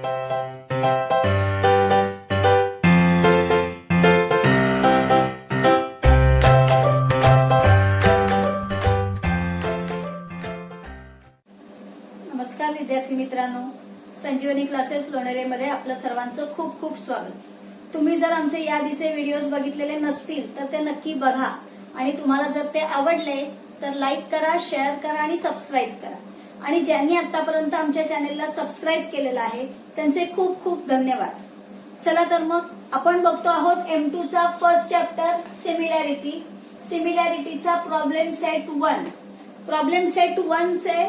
नमस्कार विद्यार्थी मित्रांनो, संजीवनी क्लासेस लोणेरेमध्ये आपलं सर्वांचं खूप खूप स्वागत। तुम्ही जर आमचे याआधीचे व्हिडिओज बघितलेले नसतील तर ते नक्की बघा आणि तुम्हाला जर ते आवडले तर लाईक करा, शेअर करा आणि सबस्क्राईब करा। आणि ज्यांनी आतापर्यंत आमच्या चॅनेलला सबस्क्राईब केलेलं आहे त्यांचे खूप खूप धन्यवाद। चला तर मग आपण बघतो आहोत M2 चा फर्स्ट चॅप्टर सिमिलॅरिटीचा प्रॉब्लेम सेट 1। प्रॉब्लेम सेट 1 से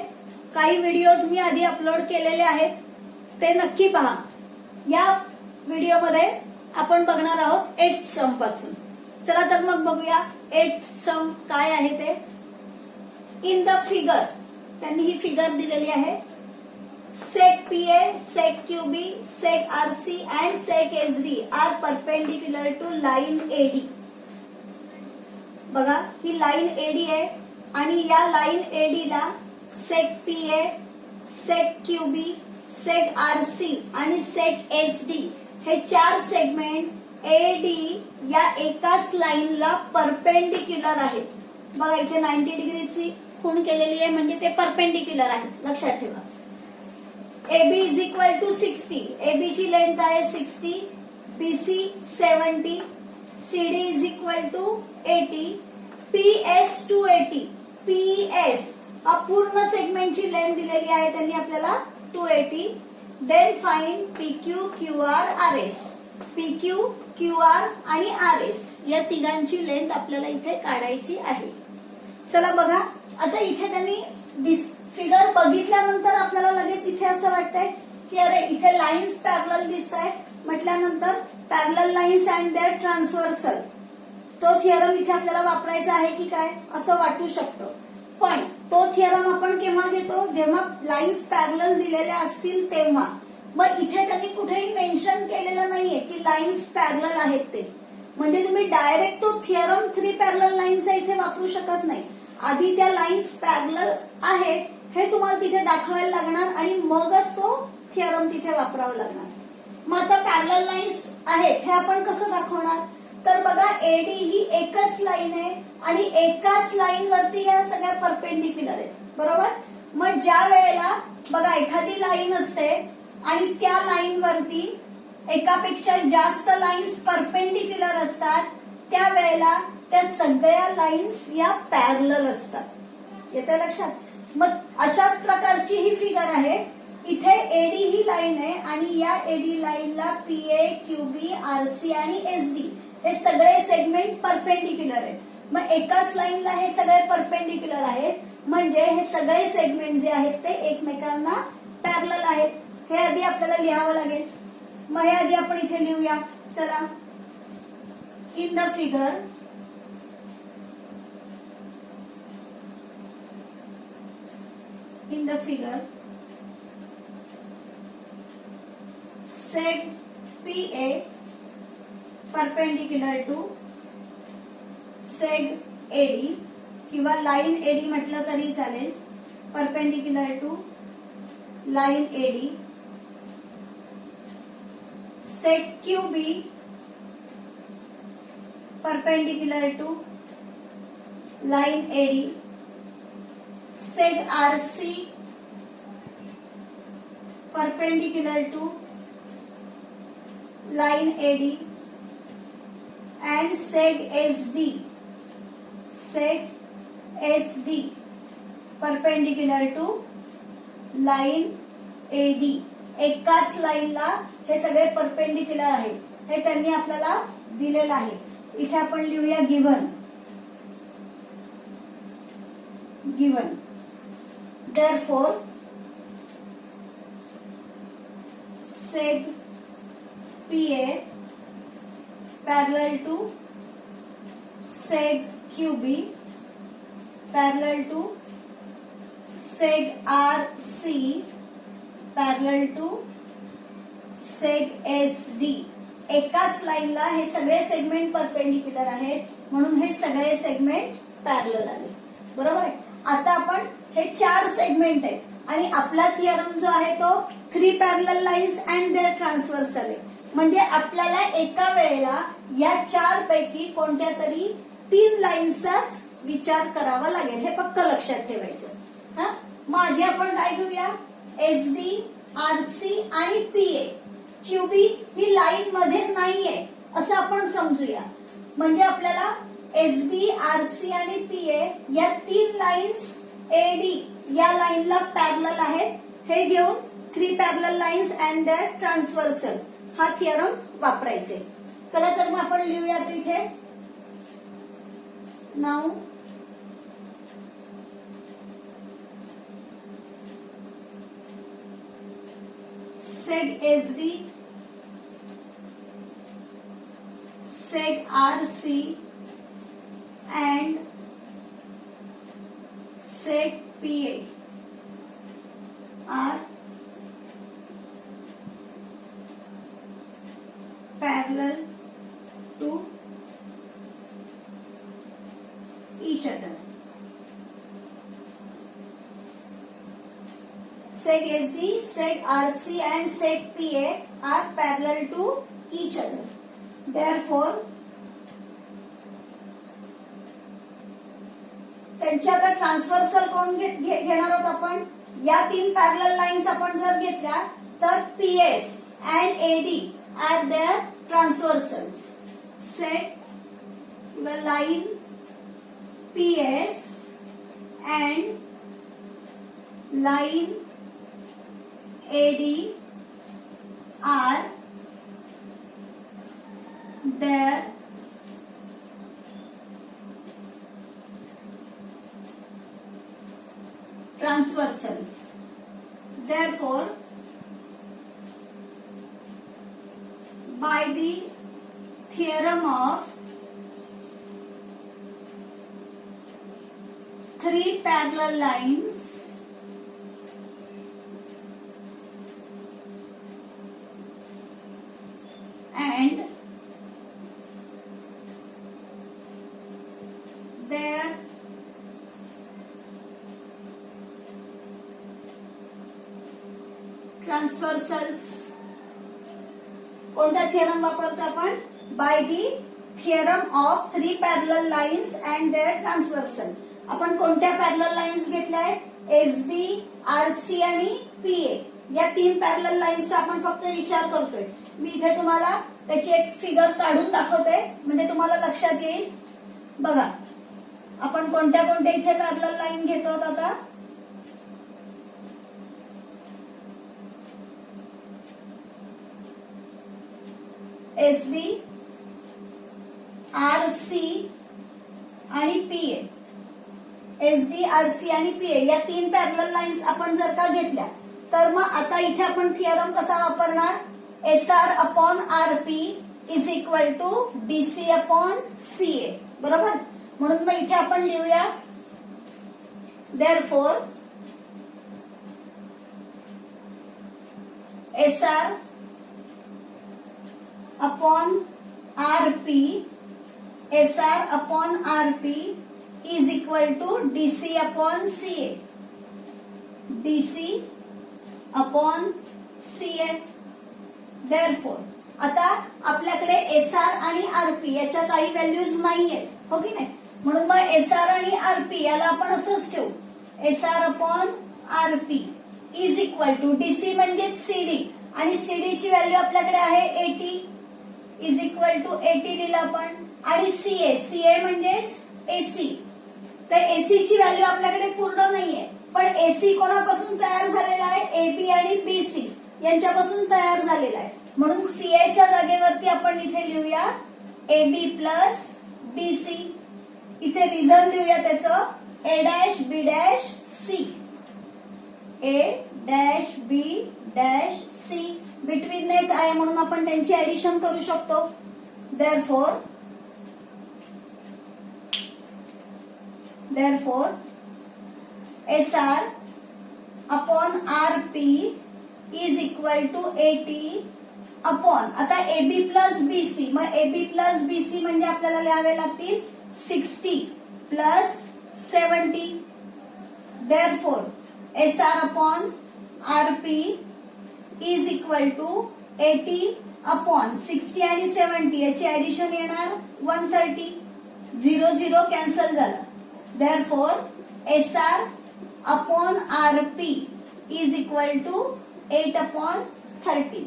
काही व्हिडिओज मी आधी अपलोड केलेले आहेत, ते नक्की पहा। या व्हिडिओमध्ये आपण बघणार आहोत 8th सम पासून। चला तर मग बघूया 8th सम काय आहे ते। इन द फिगर, त्यांनी ही फिगर दिलेली आहे। Seg PA, seg QB, seg RC and seg SD are perpendicular to line AD। बघा, ही लाईन AD आहे आणि या लाईन AD ला सेक PA, seg QB, seg RC आणि सेक SD हे चार सेगमेंट AD या एकाच लाईनला परपेंडिक्युलर आहेत। बघा, इथे 90 डिग्रीची खूण केलेली आहे म्हणजे ते परपेंडिक्युलर आहे, लक्षात ठेवा। AB is equal to 60, AB ची लेंथ आहे 60, BC 70, CD is equal to 80, PS 280, PS हा पूर्ण सेगमेंटची लेंथ दिलेली आहे त्यांनी आपल्याला 280। Then find PQ, QR, RS। PQ, QR आणि RS या तिघांची लेंथ आपल्याला इथे काढायची आहे। चला बघा, आता इथे त्यांनी फिगर बघितल्यानंतर आपल्याला लगेच इथे असं वाटतंय की अरे इथे लाईन्स पॅरलल दिसत आहेत म्हटल्यानंतर parallel lines and their transversal तो थिअरम इथे आपल्याला वापरायचा आहे की काय असं वाटू शकतं। पण तो थिअरम आपण केव्हा घेतो, जेव्हा लाईन्स पॅरलल दिलेल्या असतील तेव्हा। मग इथे त्यांनी कुठेही मेन्शन केलेलं नाहीये की लाईन्स पॅरलल आहेत ते, म्हणजे तुम्ही डायरेक्ट तो थिअरम 3 पॅरलल लाईन्स इथे वापरू शकत नाही। आधी त्या लाईन्स पॅरलल आहेत हे तुम्हाला तिथे दाखवायला लागणार आणि मगच तो थिअरम तिथे वापरावा लागणार। मग आता पॅरलल लाईन्स आहेत हे आपण कसं दाखवणार, तर बघा AD ही एकच लाईन आहे आणि एकाच लाईन वरती या सगळ्या परपेंडिक्युलर आहेत, बरोबर। मग ज्या वेळेला बघा एखादी लाईन असते आणि त्या लाईन वरती एकापेक्षा जास्त लाईन्स परपेंडिक्युलर असतात, त्यावेळेला त्या सगळ्या लाईन्स या पॅरलल असतात। येतं लक्षात। मग अशाच प्रकारची ही फिगर आहे। इथे AD ही लाईन आहे आणि या AD लाईनला PA, QB, RC आणि SD हे सगळे सेगमेंट परपेंडिक्युलर आहेत। मग एकाच लाईनला हे सगळे परपेंडिक्युलर आहेत म्हणजे हे सगळे सेगमेंट जे आहेत ते एकमेकांना पॅरलल आहेत। हे आधी आपल्याला लिहावं लागेल। मग हे आधी आपण इथे लिहूया। चला, in the figure seg PA perpendicular to seg AD किंवा लाईन AD म्हटलं तरी चालेल, perpendicular to line AD। Seg QB perpendicular to line AD। Seg RC perpendicular to line AD and seg SD perpendicular to line AD। एकाच लाईनला हे सगळे perpendicular आहेत हे त्यांनी आपल्याला दिलेलं आहे। इथे आपण लिहूया given therefore seg PA parallel to seg QB parallel to seg RC parallel to seg SD। एकाच लाईनला हे सगळे सेगमेंट परपेंडिक्युलर आहेत म्हणून हे सगळे सेगमेंट पॅरलल आले, बरोबर आहे। आता आपण हे 4 सेगमेंट आहेत आणि आपला थिअरम जो आहे तो 3 parallel lines and their transversal आहे. म्हणजे आपल्याला एका वेळेला या 4 पैकी कोणत्या तरी 3 लाईन्सचाच विचार करावा लागेल. हे फक्त लक्षात ठेवायचं. मग आधी आपण काय घेऊया, एसडी, आरसी आणि पीए. क्यूबी ही लाईन मध्ये नाहीये असं आपण समजूया. म्हणजे आपल्याला एसडी, आरसी आणि पीए या 3 लाईन्स एडी या लाईनला पॅरलल आहेत. हे घेऊन 3 parallel lines and their transversal हा थिअरम वापरायचे. चला तर मग आपण लिहूयात इथे. नाव seg SD, seg RC and seg PA are parallel to each other. Seg SD, seg RC and seg PA are parallel to each other. Therefore, त्यांच्या आता ट्रान्सव्हर्सल कोण घेणार आहोत आपण. या 3 पॅरलल लाईन्स आपण जर घेतल्या तर PS and AD are their transversals. Set the line PS and line AD are their transversals. Therefore, by the theorem of 3 parallel lines and their transversals. कोणता थिअरम वापरतो आपण, by the theorem of 3 parallel lines and their transversal. आपण कोणत्या parallel lines घेतल्या आहेत, SD, RC आणि PA या 3 parallel लाईन्सचा आपण फक्त विचार करतोय. मी इथे तुम्हाला त्याची एक फिगर काढून दाखवते म्हणजे तुम्हाला लक्षात येईल. बघा आपण कोणत्या कोणत्या इथे पॅरलल लाईन घेतो आता. एसडी, आरसी आणि पीए. एसडी, आरसी आणि पीए या 3 पॅरलल लाईन्स आपण जर का घेतल्या तर मग आता इथे आपण थिअरम कसा वापरणार, SR upon RP is equal to DC upon CA. बरोबर. म्हणून मग इथे आपण लिहूया, therefore SR upon RP, SR upon RP is equal to DC upon CA, DC upon CA. Therefore आता आपल्याकडे SR आणि RP याच्या काही व्हॅल्यूज नाहीयेत, हो की नाही. म्हणून मग SR आणि RP याला आपण असंच ठेवू, SR upon RP is equal to DC म्हणजेच CD आणि CD ची व्हॅल्यू आपल्याकडे आहे 80 इज इक्वल टू 80 दिलं आपण. आणि CA म्हणजेच AC. तर AC ची व्हॅल्यू आपल्याकडे पूर्ण नाहीये, पण AC कोणापासून तयार झालेला आहे, AB आणि BC यांच्यापासून तयार झालेला आहे. म्हणून CA च्या जागेवरती आपण इथे लिहूया AB प्लस BC. इथे रिझन लिहूया त्याचं A dash B dash C, A dash B dash C. Betweenness आहे म्हणून आपण त्यांची ऍडिशन करू शकतो. therefore SR upon RP is equal to 80 upon आता AB प्लस BC. मग AB प्लस BC म्हणजे आपल्याला लिहावे लागतील 60 plus 70. therefore SR upon RP is equal to 80 upon 60 आणि 70 याची ऍडिशन येणार 130. 0 0 कॅन्सल झालं. Therefore SR upon RP is equal to 8 upon 30.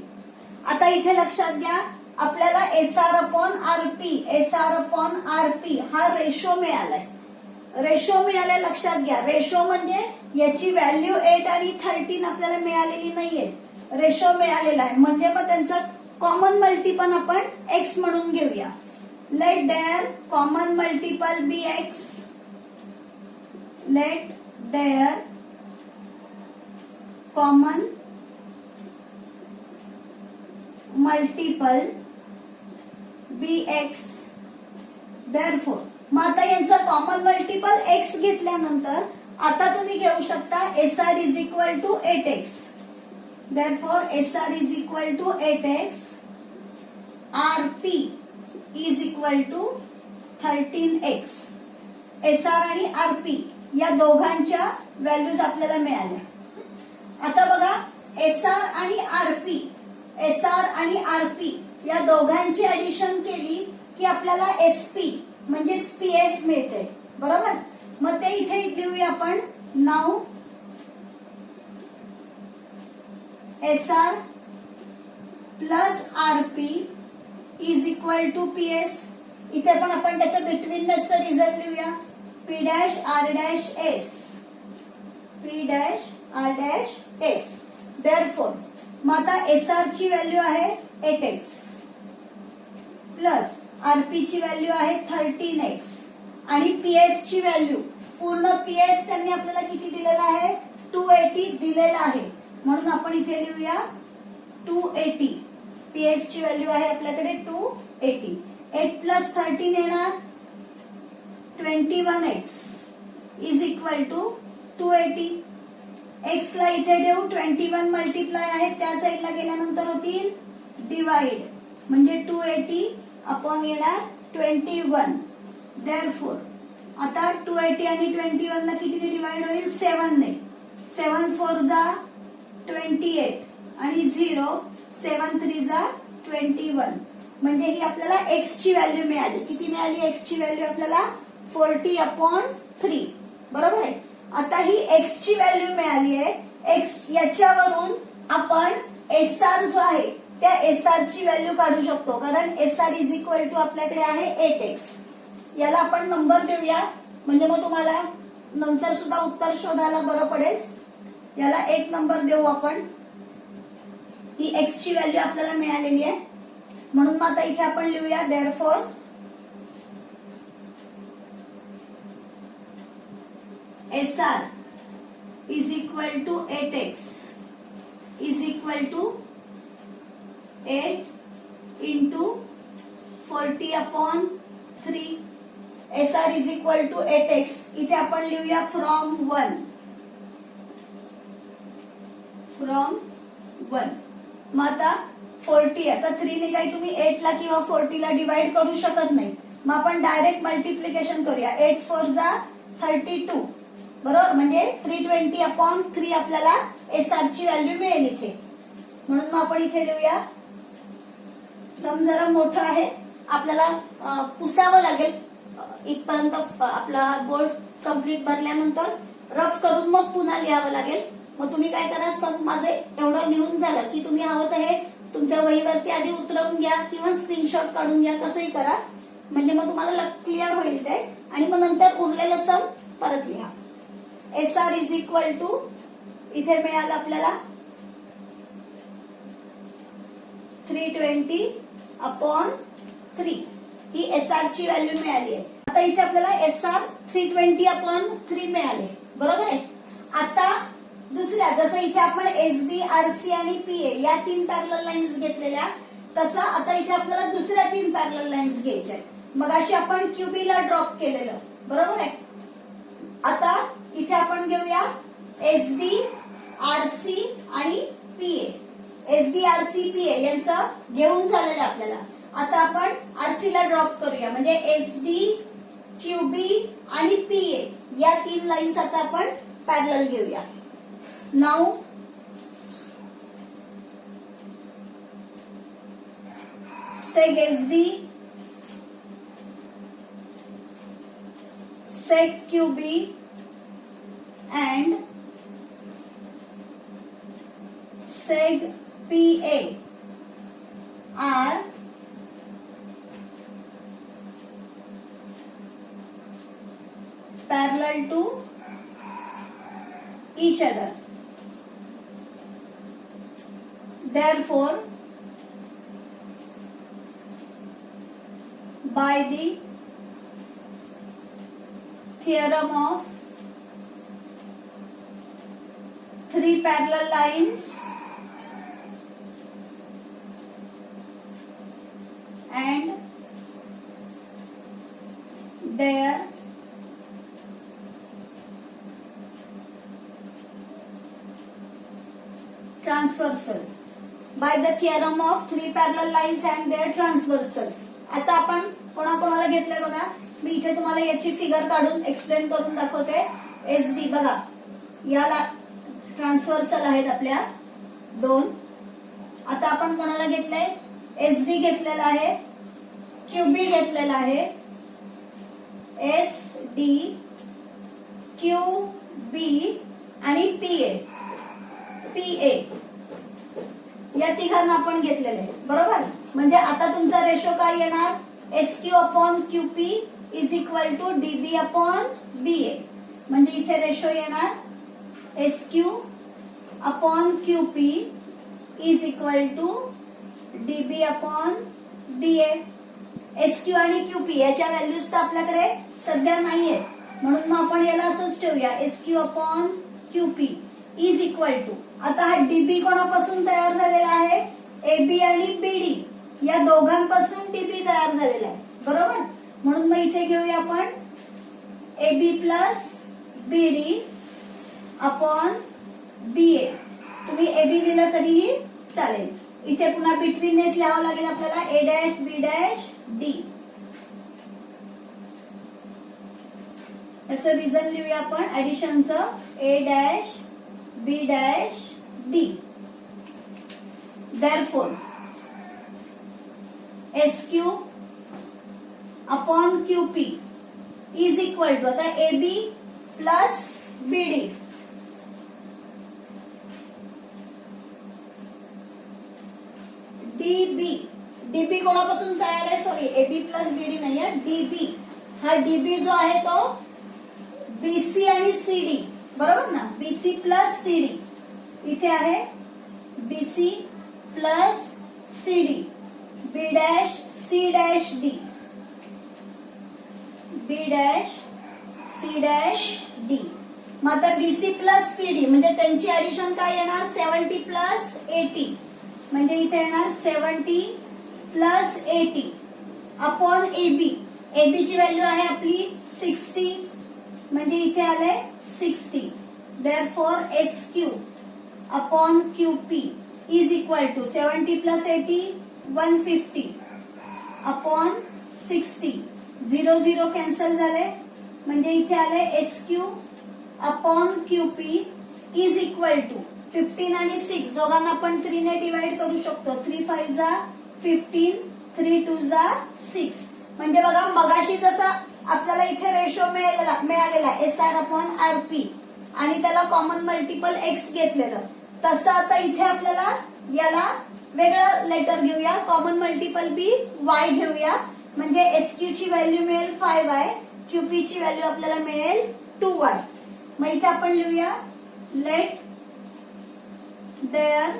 आता इथे लक्षात घ्या, आपल्याला SR अपॉन RP हा रेशो मिळालाय. रेशो मिळालाय लक्षात घ्या. रेशो म्हणजे याची व्हॅल्यू 8 आणि 13 आपल्याला मिळालेली नाहीये, रेशो मिळालेला आहे. म्हणजे मग त्यांचा कॉमन मल्टिपल आपण x म्हणून घेऊया. Let their common multiple be x. Let their common multiple be x. Therefore मग आता यांचा कॉमन मल्टिपल x घेतल्यानंतर आता तुम्ही घेऊ शकता SR is equal to 8x. Therefore SR is equal to 8x. RP is equal to 13x. SR आणि RP या दोघांच्या व्हॅल्यूज आपल्याला मिळाल्या. आता बघा SR आणि RP या दोघांची ऍडिशन केली की आपल्याला SP म्हणजे PS मिळते, बरोबर. मग ते इथे लिहूया आपण. Now SR plus RP is equal to PS. इथे पण आपण त्याचं बिटवीननेसचं रिझल्ट लिहूया. P dash R dash S. P dash R dash S. Therefore मग आता SR ची व्हॅल्यू आहे 8x प्लस RP ची व्हॅल्यू आहे 13x आणि PS ची व्हॅल्यू पूर्ण PS त्यांनी आपल्याला किती दिलेला आहे 280 दिलेला आहे. म्हणून आपण इथे लिहूया 280. PS ची व्हॅल्यू आहे आपल्याकडे 280. 8 प्लस 13 येणार 21x is equal to 280. x ला इथे देऊ 21 मल्टिप्लाय आहे त्या साईडला गेल्यानंतर होतील डिवाइड म्हणजे 280 अपॉन येणार 21. देअरफॉर आता 280 आणि 21 ला कितीने डिवाइड होईल 7 ने. 7 4 जा 28 आणि 0 7 3 जा 21. म्हणजे ही आपल्याला x ची व्हॅल्यू मिळाली. किती मिळाली x ची व्हॅल्यू आपल्याला 40 अपॉन 3, बरोबर आहे. आता ही x ची व्हॅल्यू मिळाली आहे. x याच्यावरून आपण SR जो आहे त्या SR ची व्हॅल्यू काढू शकतो, कारण SR इज इक्वल टू आपल्याकडे आहे 8x. याला आपण नंबर देऊया म्हणजे मग तुम्हाला नंतर सुद्धा उत्तर शोधायला बरं पडेल. याला 1 नंबर देऊ आपण. ही x ची व्हॅल्यू आपल्याला मिळालेली आहे. म्हणून मग आता इथे आपण लिहूया therefore SR is equal to 8x is equal to 8 into 40 upon 3. SR is equal to 8x. इथे आपण लिहूया from 1. मग आता 40 आता 3 ने काही तुम्ही 8 ला किंवा 40 ला डिवाइड करू शकत नाही. मग आपण डायरेक्ट मल्टिप्लिकेशन करूया. 8 4 जा 32, बरोबर. म्हणजे 320 अपॉन 3 आपल्याला SR ची व्हॅल्यू मिळेल इथे. म्हणून मग आपण इथे लिहूया. सम जरा मोठं आहे, आपल्याला पुसावं लागेल इथपर्यंत. आपला बोर्ड कंप्लीट भरल्यानंतर रफ करून मग पुन्हा लिहावं लागेल. मग तुम्ही काय करा, सम माझे एवढं लिहून झालं की तुम्ही हवं तर हे तुमच्या वहीवरती आधी उतरवून घ्या किंवा स्क्रीनशॉट काढून घ्या, कसंही करा. म्हणजे मग तुम्हाला क्लिअर होईल ते. आणि मग नंतर उरलेलं सम परत लिहा. SR इज इक्वल टू इथे मिळालं आपल्याला 320 अपॉन 3. ही SR ची व्हॅल्यू मिळाली आहे. आता इथे आपल्याला SR 320 अपॉन 3 मिळाले, बरोबर आहे. आता दुसऱ्या जसं इथे आपण SD, RC आणि PA या 3 पॅरलल लाईन्स घेतलेल्या, तसं आता इथे आपल्याला दुसऱ्या 3 पॅरलल लाईन्स घ्यायच्या आहेत. मग अशी आपण QB ला ड्रॉप केलेलं, बरोबर आहे. आता इथे आपण घेऊया SD, RC आणि PA. SD, RC, PA यांचं घेऊन झालेलं आपल्याला. आता आपण RC ला ड्रॉप करूया म्हणजे SD, QB आणि PA या 3 लाईन्स आता आपण पॅरलल घेऊया. Now sec SD, sec QB and seg PA are parallel to each other. Therefore, by the theorem of three parallel lines and their transversals. By the theorem of three parallel lines and their transversals. आता आपण कोणाकोणाला घेतलंय बघा. मी इथे तुम्हाला याची figure काढून explain करून दाखवते. SD बघा, याला ट्रान्सव्हर्सल आहेत आपल्या दोन. आता आपण कोणाला घेतलंय? SD घेतलेला आहे, QB घेतलेला आहे, SD, QB आणि PA या तिघांना आपण घेतलेले बरोबर. म्हणजे आता तुमचा रेशो काय येणार? SQ upon QP is equal to DB upon BA. म्हणजे इथे रेशो येणार SQ upon QP is equal to DB upon BA. SQ आणि QP याच्या व्हॅल्यूज तर आपल्याकडे सध्या नाहीये, म्हणून मग आपण याला असंच ठेवूया SQ upon QP is equal to. आता हा DB कोणापासून तयार झालेला आहे? AB आणि BD या दोघांपासून DB तयार झालेला आहे बरोबर. म्हणून मग इथे घेऊया आपण AB plus BD upon BA. तुम्ही AB लिहिलं तरीही चालेल. इथे पुन्हा बिटवीननेस लिहावं लागेल आपल्याला A dash B dash D. याचं रिझन लिहूया आपण ऍडिशनचं A dash B dash D. Therefore, SQ upon QP is equal to आता AB plus BD. DB कोणापासून तयार आहे? सॉरी, AB प्लस BD नाही आहे, DB. हा DB जो आहे तो BC आणि CD बरोबर ना. BC प्लस CD इथे आहे BC plus CD, B dash C dash D, B dash C dash D. मग आता BC प्लस CD म्हणजे त्यांची ऍडिशन काय येणार? 70 प्लस 80. म्हणजे इथे येणार 70 प्लस 80 अपॉन AB. AB ची व्हॅल्यू आहे आपली 60, म्हणजे इथे आले 60. Therefore, SQ upon QP is equal to 70 plus 80, 150 upon 60. 0 0 cancel झाले, म्हणजे इथे आले SQ upon QP is equal to 15 आणि 6 दोघांना आपण 3 ने डिवाइड करू शकतो. 3 5 जा 15, 3 2 जा 6. म्हणजे बघा मगाशी जसा आपल्याला इथे रेशो मिळालेला SR अपॉन RP आणि त्याला कॉमन मल्टिपल X घेतलेलं, तसं आता इथे आपल्याला याला वेगळं लेटर घेऊया. कॉमन मल्टिपल B Y घेऊया. म्हणजे SQ ची व्हॅल्यू मिळेल 5Y, QP ची व्हॅल्यू आपल्याला मिळेल 2Y. मग इथे आपण लिहूया let their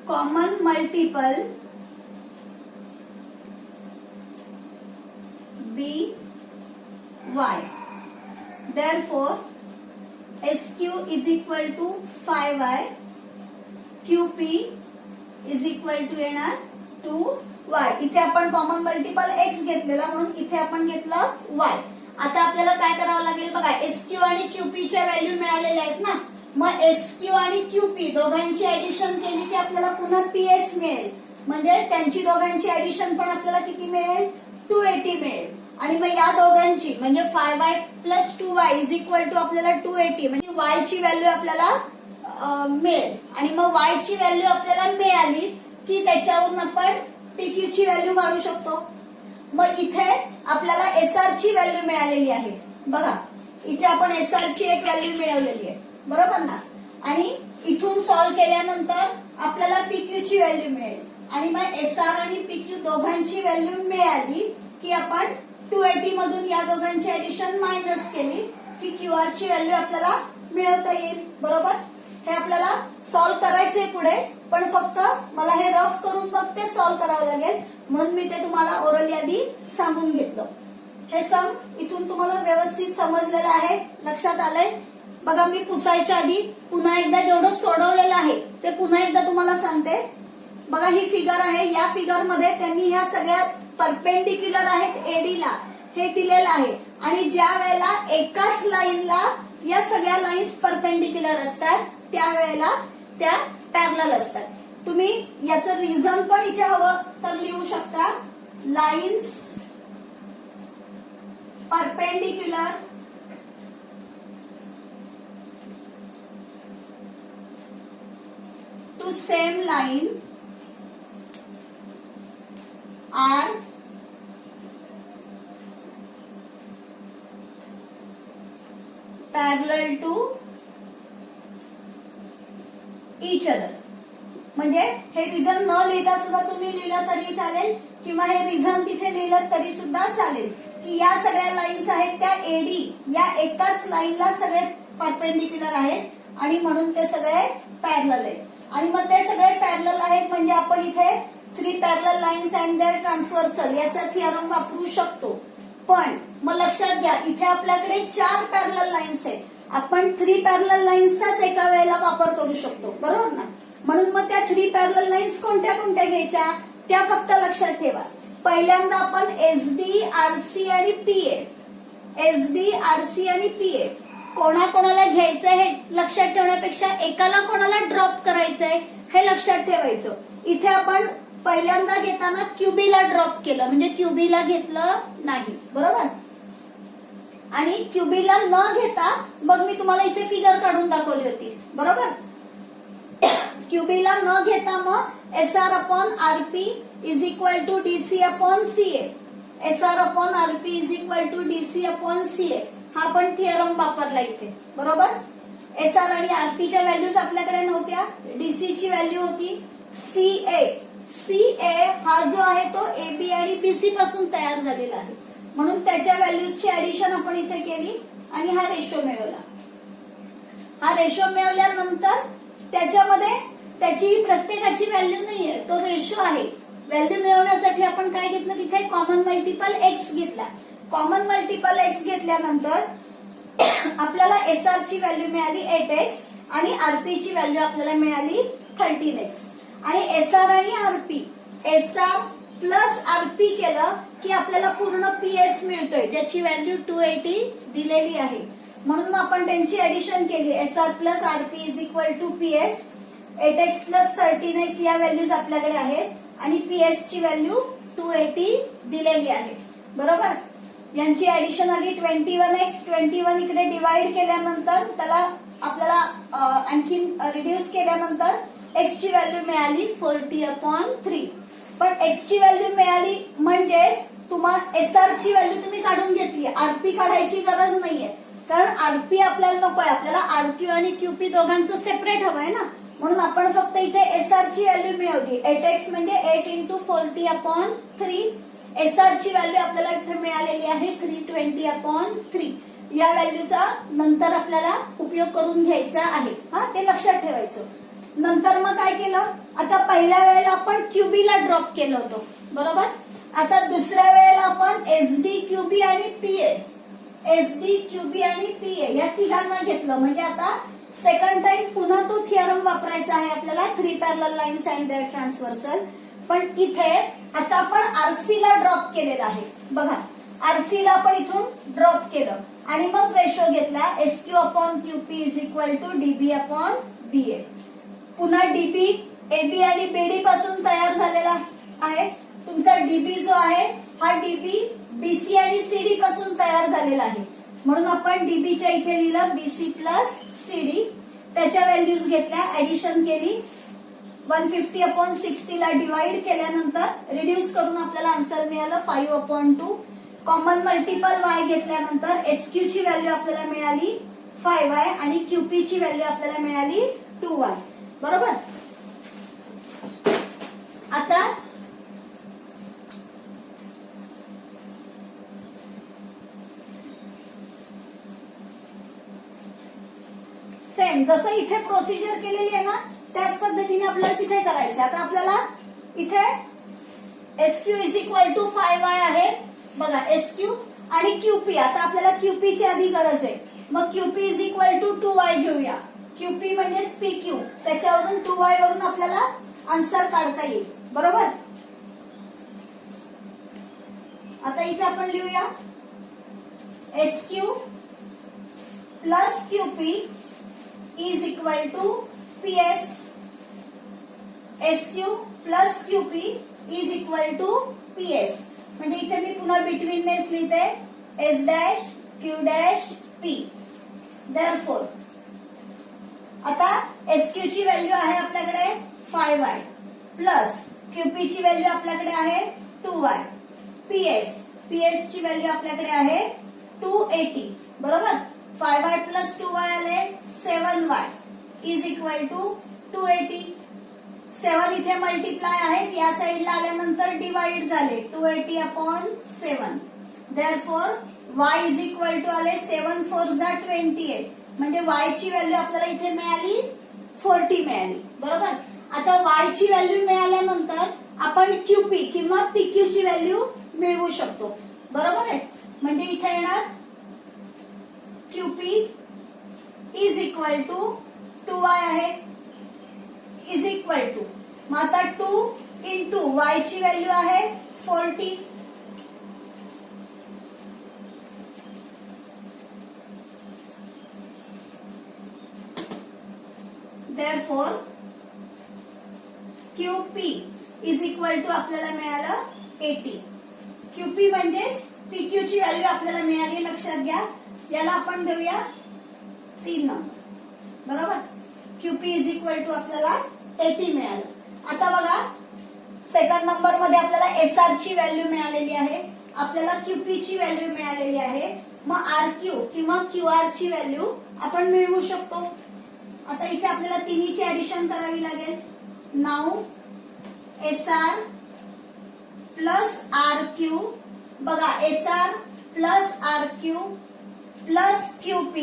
common multiple B Y. Therefore, SQ is equal to 5Y, QP is equal to येणार 2Y. इथे आपण कॉमन मल्टिपल X घेतलेला म्हणून इथे आपण घेतलं Y. आता आपल्याला काय करावं लागेल बघा, SQ आणि QP च्या व्हॅल्यू मिळालेल्या आहेत ना. मग SQ आणि QP दोघांची ऍडिशन केली की आपल्याला पुन्हा PS मिळेल. म्हणजे त्यांची दोघांची ऍडिशन पण आपल्याला किती मिळेल? 280 मिळेल. आणि मग या दोघांची म्हणजे 5Y plus 2Y is equal to आपल्याला 280. म्हणजे Y ची व्हॅल्यू आपल्याला मिळेल. आणि मग वाय ची व्हॅल्यू आपल्याला मिळाली की त्याच्यावरून आपण पीक्यू ची व्हॅल्यू काढू शकतो. मग इथे आपल्याला एसआर ची व्हॅल्यू मिळालेली आहे. बघा इथे आपण एसआर ची एक व्हॅल्यू मिळवलेली आहे, बरोबर ना. आणि इथून सॉल्व्ह केल्यानंतर आपल्याला पीक्यू ची व्हॅल्यू मिळेल. आणि मग एसआर आणि पीक्यू दोघांची व्हॅल्यू मिळाली की आपण 280 मधून या दोघांची ऍडिशन मायनस केली की क्यूआर ची व्हॅल्यू आपल्याला मिळवता येईल, बरोबर. हे आपल्याला सॉल्व्ह करायचंय पुढे, पण फक्त मला हे रफ करून मग ते सॉल्व्ह करावं लागेल, म्हणून मी ते तुम्हाला ओरली आधी सांगून घेतलं. हे सम इथून तुम्हाला व्यवस्थित समजलेलं आहे, लक्षात आलंय. बघा मी पुसायच्या आधी पुन्हा एकदा जेवढं सोडवलेलं आहे ते पुन्हा एकदा तुम्हाला सांगते. बघा ही फिगर आहे, या फिगर मध्ये त्यांनी ह्या सगळ्या परपेंडिक्युलर आहेत एडीला हे दिलेलं आहे. आणि ज्या वेळेला एकाच लाईनला या सगळ्या लाईन्स परपेंडिक्युलर असतात त्यावेळेला त्या पॅरलल असतात. तुम्ही याचं रिझन पण इथे हवं तर लिहू शकता. Lines perpendicular to same line are parallel to each other. म्हणजे हे रिझन न लिहिता सुद्धा तुम्ही लिहिलं तरी चालेल किंवा हे रिझन तिथे लिहिलं तरी सुद्धा चालेल की या सगळ्या लाईन्स आहेत त्या एडी या एकाच लाईनला सगळे परपेंडिक्युलर आहेत आणि म्हणून ते सगळे पॅरलल आहेत. आणि मग ते सगळे पॅरलल आहेत म्हणजे आपण इथे 3 parallel lines and their transversal याचा थिअरम वापरू शकतो. पण मग लक्षात घ्या इथे आपल्याकडे 4 पॅरलल लाईन्स आहेत. आपण 3 पॅरलल लाईन्सचाच एका वेळेला वापर करू शकतो, बरोबर ना. म्हणून मग त्या 3 पॅरलल लाईन्स कोणत्या कोणत्या घ्यायच्या त्या फक्त लक्षात ठेवा. पहिल्यांदा आपण एसडी, आरसी आणि पीए, एसडी, आरसी आणि पीए कोणाकोणाला घ्यायचंय हे लक्षात ठेवण्यापेक्षा एकाला कोणाला ड्रॉप करायचंय हे लक्षात ठेवायचं. इथे आपण पहिल्यांदा घेताना क्यूबीला ड्रॉप केलं म्हणजे क्यूबीला घेतलं नाही, बरोबर. आणि क्यूबीला न घेता मग मी तुम्हाला इथे फिगर काढून दाखवली होती, बरोबर. क्यूबीला न घेता मग SR upon RP is equal to DC upon CA, SR upon RP is equal to DC upon CA हा आपण थिअरम वापरला इथे, बरोबर. एसआर आणि आरपीच्या व्हॅल्यूज आपल्याकडे नव्हत्या. डीसी ची व्हॅल्यू होती सीए. सीए हा जो आहे तो एबी आणि बीसी पासून तयार झालेला आहे म्हणून त्याच्या व्हॅल्यूजची ऍडिशन आपण इथे केली आणि हा रेशो मिळवला. हा रेशो मिळवल्यानंतर त्याच्यामध्ये त्याची प्रत्येकाची व्हॅल्यू नाहीये, तो रेशो आहे. व्हॅल्यू मिळवण्यासाठी आपण काय घेतलं तिथे कॉमन मल्टिपल एक्स घेतला. कॉमन मल्टिपल एक्स घेतल्यानंतर आपल्याला एसआर ची व्हॅल्यू मिळाली 8x आणि आरपी ची व्हॅल्यू आपल्याला मिळाली 13x. आणि एसआर आणि आरपी, एसआर प्लस आरपी केलं की आपल्याला पूर्ण पीएस मिळतोय ज्याची व्हॅल्यू 280 दिलेली आहे. म्हणून आपण त्यांची ऍडिशन केली. SR plus RP is equal to PS. 8x plus 13x या व्हॅल्यूज आपल्याकडे आहेत आणि पीएस ची व्हॅल्यू 280 दिलेली आहे, बरोबर. यांची ऍडिशन आली 21x. 21 इकडे डिवाइड केल्यानंतर त्याला आपल्याला आणखीन रिड्यूस केल्यानंतर एक्स ची व्हॅल्यू मिळाली 40/3. पण एक्स ची व्हॅल्यू मिळाली म्हणजेच तुम्हाला एसआर ची व्हॅल्यू तुम्ही काढून घेतली, आरपी काढायची गरज नाहीये कारण आरपी आपल्याला नकोय. आपल्याला आरक्यू आणि क्यूपी दोघांचं सेपरेट हवंय ना, म्हणून आपण फक्त इथे एसआर ची व्हॅल्यू मिळवली. 8x म्हणजे 8 × 40/3. एसआर ची व्हॅल्यू आपल्याला इथे मिळालेली आहे 320/3. या व्हॅल्यूचा नंतर आपल्याला उपयोग करून घ्यायचा आहे, हा ते लक्षात ठेवायचं. नंतर मग काय केलं, आता पहिल्या वेळेला आपण क्यूबीला ड्रॉप केलं होतं, बरोबर. आता दुसऱ्या वेळेला आपण एसडी, क्यूबी आणि पीए, एसडी, क्यूबी आणि पीए या तिघांना घेतलं. म्हणजे आता सेकंड टाइम पुन्हा तो थिअरम वापरायचा आहे आपल्याला 3 parallel lines and their transversal. पण इथे आता आपण आरसी ला ड्रॉप केलेला आहे. बघा आरसी ला आपण इथून ड्रॉप केलं आणि मग रेशो घेतला SQ upon QP is equal to DB upon BA. पुन्हा डीबी एबी आणि बीडी पासून तयार झालेला आहे. तुमचा डीबी जो आहे हा डीबी बीसी आणि सीडी पासून तयार झालेला आहे म्हणून आपण डीबीच्या इथे लिहिलं बीसी प्लस सीडी. त्याच्या व्हॅल्यूज घेतल्या, ऍडिशन केली, 150/60 ला डिवाइड केल्यानंतर रिड्यूस करून आपल्याला आन्सर मिळालं 5/2. कॉमन मल्टिपल y घेतल्यानंतर SQ ची व्हॅल्यू आपल्याला मिळाली 5y आणि QP ची व्हॅल्यू आपल्याला मिळाली 2y. बरोबर. आता सेम जसं इथे प्रोसिजर केलेली आहे ना त्याच पद्धतीने आपल्याला तिथे करायचं. आता आपल्याला इथे SQ is equal to 5y आहे बघा, SQ आणि QP. आता आपल्याला QP ची आधी गरज आहे, मग QP is equal to 2y घेऊया. QP म्हणजेच PQ, त्याच्यावरून 2y वरून आपल्याला आन्सर काढता येईल. बरोबर. आता इथे आपण लिहूया SQ plus QP is equal to PS. SQ plus QP is equal to PS. म्हणजे इथे मी पुन्हा बिटवीन नेस लिहिते S dash Q dash P. Therefore आता SQ ची व्हॅल्यू आहे आपल्याकडे 5y प्लस QP ची व्हॅल्यू आपल्याकडे आहे 2y. PS ची व्हॅल्यू आपल्याकडे आहे 280. बरोबर. 5y प्लस 2y आले 7y इज इक्वल टू 280. 7 इथे मल्टिप्लाय आहेत, या साईडला आल्यानंतर डिवाइड झाले 280/7. Therefore y is equal to आले 7 4 जा 28. म्हणजे y ची व्हॅल्यू आपल्याला इथे मिळाली 40 मिळाली. बरोबर. आता y ची व्हॅल्यू मिळाल्यानंतर आपण QP किंवा PQ ची व्हॅल्यू मिळवू शकतो. बरोबर आहे. म्हणजे इथे येणार QP is equal to 2y आहे इज इक्वल टू, मग आता 2 इंटू y ची व्हॅल्यू आहे 40. Therefore QP is equal to आपल्याला मिळालं 80. QP म्हणजेच PQ ची व्हॅल्यू आपल्याला मिळाली. लक्षात घ्या, याला आपण देऊया 3 नंबर. बरोबर. QP इज इक्वल टू आपल्याला 80 मिळालं. आता बघा सेकंड नंबर मध्ये आपल्याला SR ची व्हॅल्यू मिळालेली आहे, आपल्याला QP ची व्हॅल्यू मिळालेली आहे. मग RQ किंवा QR ची व्हॅल्यू आपण मिळवू शकतो. आता इथे आपल्याला तिन्हीची ऍडिशन करावी लागेल. Now SR plus RQ. बघा SR plus RQ plus QP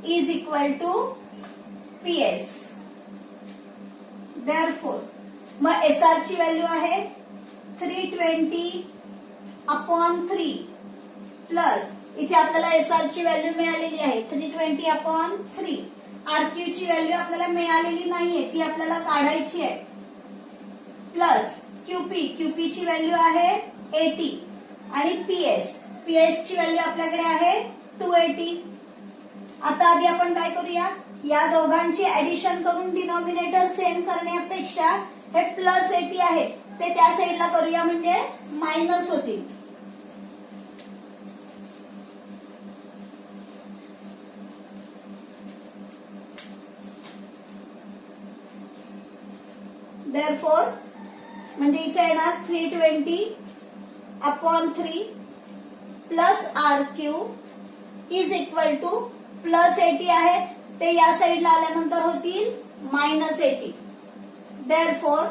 is equal to PS. Therefore मग SR ची व्हॅल्यू आहे 320/3 प्लस इथे आपल्याला SR ची व्हॅल्यू मिळालेली आहे 320/3. RQ ची व्हॅल्यू आपल्याला मिळालेली नाहीये, ती आपल्याला काढायची आहे. प्लस QP ची व्हॅल्यू आहे 80 आणि PS ची व्हॅल्यू आपल्याकडे आहे 280. आता आधी आपण काय करूया, या दोघांची ऍडिशन करून डिनॉमिनेटर सेम करण्यापेक्षा हे प्लस 80 आहे ते त्या साईडला करूया, म्हणजे मायनस होतील. देअरफॉर म्हणजे इथे येणार 320/3 plus RQ is equal two plus 80 आहेत ते या साईडला आल्यानंतर होतील minus 80. Therefore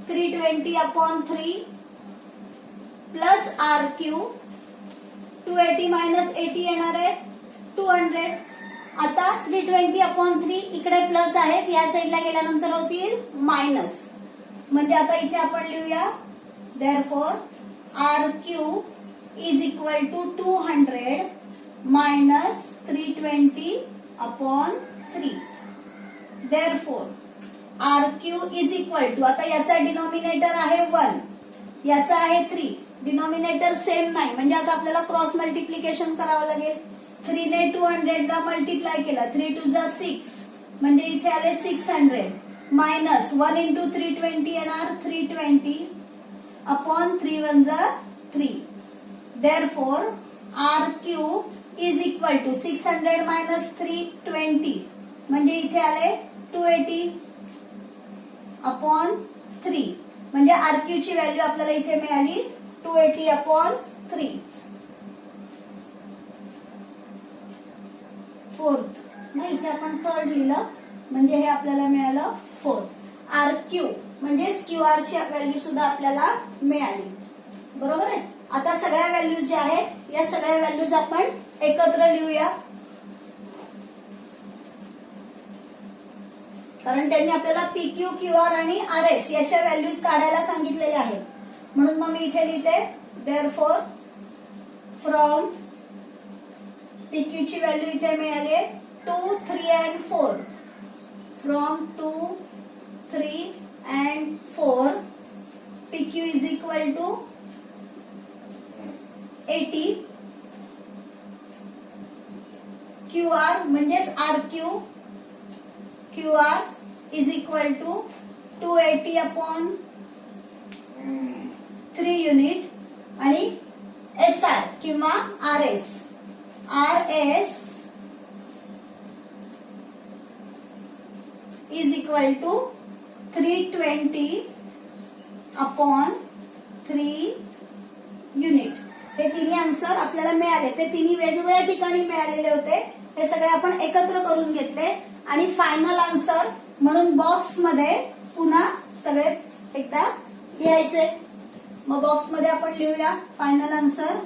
320/3 plus RQ 280 minus 80 येणार आहे 200. आता 320/3 इकडे प्लस आहेत, या साईडला गेल्यानंतर होतील मायनस. म्हणजे आता इथे आपण लिहूया therefore RQ is equal to 200 minus 320/3. Therefore RQ is equal to, आता याचा डिनॉमिनेटर आहे 1, याचा आहे 3, डिनॉमिनेटर सेम नाही म्हणजे आता आपल्याला क्रॉस मल्टिप्लिकेशन करावं लागेल. 3 ने 200 ला मल्टिप्लाय केला, 3 2 जा 6 म्हणजे इथे आले 600 मायनस 1 इंटू 320 येणार 320/3 1 जा 3. Therefore RQ is equal to 600 minus 320 म्हणजे इथे आले 280 अपॉन 3, म्हणजे RQ ची व्हॅल्यू आपल्याला इथे मिळाली 280 अपॉन 3. फोर्थ नाही, इथे आपण थर्ड लिहिलं म्हणजे हे आपल्याला मिळालं फोर्थ. RQ म्हणजे QR ची व्हॅल्यू सुद्धा आपल्याला मिळाली. बरोबर आहे. आता सगळ्या व्हॅल्यूज ज्या आहेत या सगळ्या व्हॅल्यूज आपण एकत्र लिहूया, कारण त्यांनी आपल्याला PQ, QR आणि RS याच्या व्हॅल्यूज काढायला सांगितलेल्या आहेत. म्हणून मग मी इथे लिहिते देअरफॉर फ्रॉम PQ ची व्हॅल्यू इथे मिळाली 2, 3 and 4. From 2, 3 and 4 PQ is equal to 80. QR म्हणजेच RQ, QR is equal to 280 upon 3 unit आणि SR किंवा RS is equal to 320 upon 3 unit. हे तिन्ही आन्सर आपल्याला मिळाले. ते तिन्ही वेगवेगळ्या ठिकाणी मिळालेले होते. हे सगळे आपण एकत्र करून घेतले आणि फायनल आन्सर म्हणून बॉक्स मध्ये पुन्हा सगळे एकदा लिहायचे. मग बॉक्स मध्ये आपण लिहूया final answer.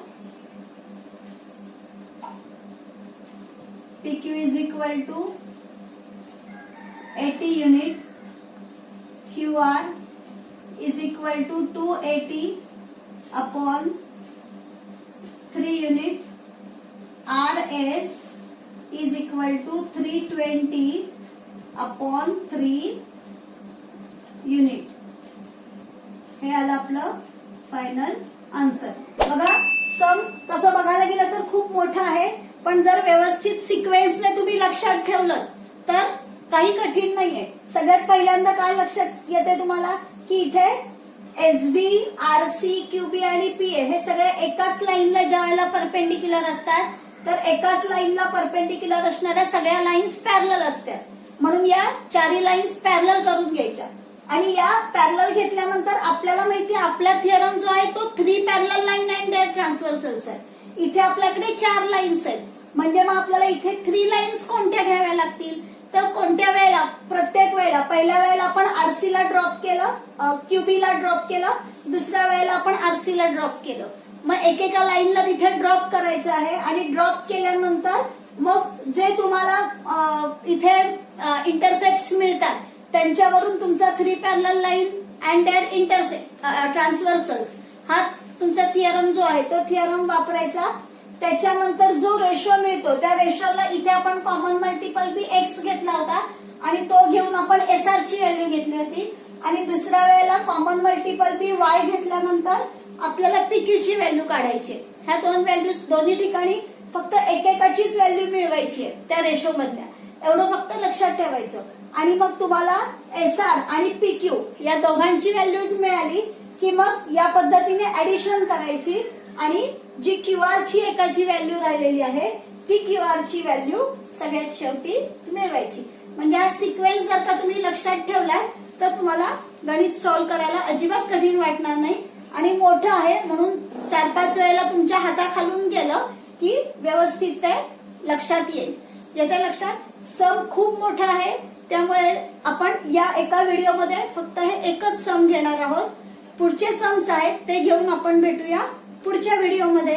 PQ is equal to 80 unit, QR is equal to 280 upon 3 unit, RS is equal to 320 upon 3 unit. हे आलं आपलं फायनल आन्सर. बघा सम तसं बघायला गेलं तर खूप मोठं आहे, पण जर व्यवस्थित सिक्वेन्सने तुम्ही लक्षात ठेवलं तर काही कठीण नाहीये. सगळ्यात पहिल्यांदा काय लक्षात येते तुम्हाला की इथे SD, RC, QB आणि PA हे सगळे एकाच लाईनला ज्या वेळेला परपेंडिक्युलर असतात तर एकाच लाईनला परपेंडिक्युलर असणाऱ्या सगळ्या लाईन्स पॅरलल असतात. म्हणून या चारही लाईन्स पॅरलल करून घ्यायच्या आणि या पॅरलल घेतल्यानंतर आपल्याला माहिती आपला थिअरम जो आहे तो 3 पॅरलल लाईन अँड देअर ट्रान्सव्हर्सल्स आहे. इथे आपल्याकडे 4 लाईन्स आहेत, म्हणजे मग आपल्याला इथे 3 लाईन्स कोणत्या घ्याव्या लागतील तर कोणत्या वेळेला, प्रत्येक वेळेला पहिल्या वेळेला आपण RC ला ड्रॉप केलं, QB ला ड्रॉप केलं, दुसऱ्या वेळेला आपण RC ला ड्रॉप केलं. मग एकेका लाईनला तिथे ड्रॉप करायचं आहे आणि ड्रॉप केल्यानंतर मग जे तुम्हाला इथे इंटरसेप्ट मिळतात त्यांच्यावरून तुमचा 3 parallel line and their intersect transversals हा तुमचा थिअरम जो आहे तो थिअरम वापरायचा. त्याच्यानंतर जो रेशो मिळतो त्या रेशोला इथे आपण कॉमन मल्टिपल बी एक्स घेतला होता आणि तो घेऊन आपण SR ची व्हॅल्यू घेतली होती आणि दुसऱ्या वेळेला कॉमन मल्टिपल बी वाय घेतल्यानंतर आपल्याला PQ ची व्हॅल्यू काढायची. ह्या 2 व्हॅल्यूज दोन्ही ठिकाणी फक्त एकेकाचीच व्हॅल्यू मिळवायची आहे त्या रेशो मधल्या, एवढं फक्त लक्षात ठेवायचं. आणि मग तुम्हाला SR आणि PQ या दोघांची व्हॅल्यूज मिळाली की मग या पद्धतीने ऍडिशन करायची आणि जी QR ची एकाची व्हॅल्यू राहिलेली आहे ती QR ची व्हॅल्यू सगळ्यात शेवटी मिळवायची. म्हणजे हा सिक्वेन्स जर का तुम्ही लक्षात ठेवला तर तुम्हाला गणित सॉल्व्ह करायला अजिबात कठीण वाटणार नाही आणि मोठं आहे म्हणून 4-5 वेळेला तुमच्या हाताखालून गेलं की व्यवस्थित ते लक्षात येईल. याच्या लक्षात सम खूप मोठा आहे त्यामुळे आपण या एका व्हिडिओमध्ये फक्त हे एकच सम घेणार आहोत. पुढचे सम्स आहेत ते घेऊन आपण भेटूया पुढच्या व्हिडिओमध्ये.